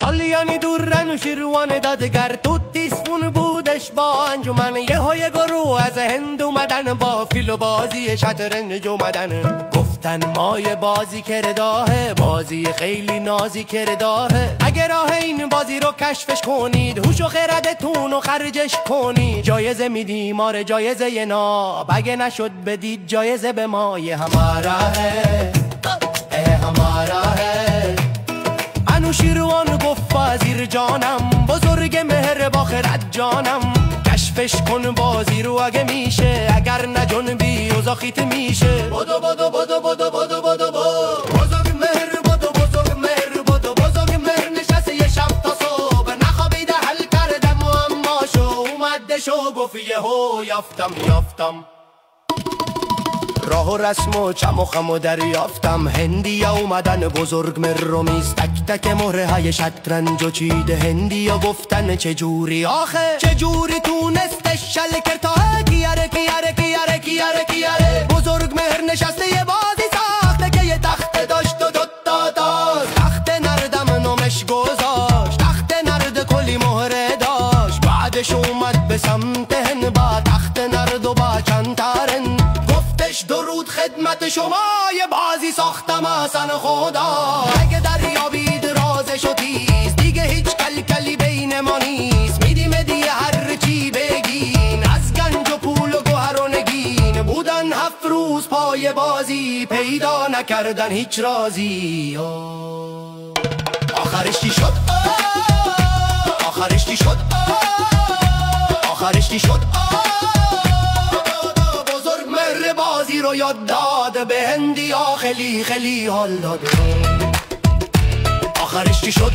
تالیانی دورن و شیروان دادگر تو تیسفون بودش با انجمن یه های گروه از هند اومدن با فیل و بازی شطرنج اومدن گفتن مای بازی کرداهه بازی خیلی نازی کرداهه اگه راه این بازی رو کشفش کنید هوش و خردتون و خرجش کنید جایزه میدیم آره جایزه یه ناب اگه نشد بدید جایزه به ما یه همارا ہے همارا ہے انوشیروان گفت وزیر جانم بزرگ مهر با خرد جانم کشفش کن بازی رو اگه میشه اگر نجنبی اوزاخیت میشه بدو بدو بدو بدو بدو بدو بزرگ مهر بدو بزرگ مهر بدو بزرگ مهر نشسته یه شب تا صبح نخوابیده حل کردم و اما شو اومده شو گفت یهو یافتم راه و رسم و چم و خم و دریافتم هندیا اومدن بزرگ مرومیز تک تک مهره های شطرنج و چیده هندیا گفتن چجوری آخه چجوری تونستش شل کرتاه کیاره کیاره کیاره کیاره کیاره بزرگ مهر نشسته یه بازی ساخته که یه تخت داشت و دوتا داشت تخت نردم نومش گذاشت تخت نرد کلی مهره داشت بعدش اومد به سمت هن با تخت نرد و با چند ترن درود خدمت شما یه بازی ساختم اصلا خدا اگه دریابید رازش و تیز دیگه هیچ کلکلی بین ما نیست میدیم دیگه هر چی بگین از گنج و پول و گوهر و نگین بودن 7 روز پای بازی پیدا نکردن هیچ رازی آخرش چی شد آخرش چی شد آخرش چی شد بازی رو یاد داد به هندیا خیلی خیلی حال داد آخرش چی شد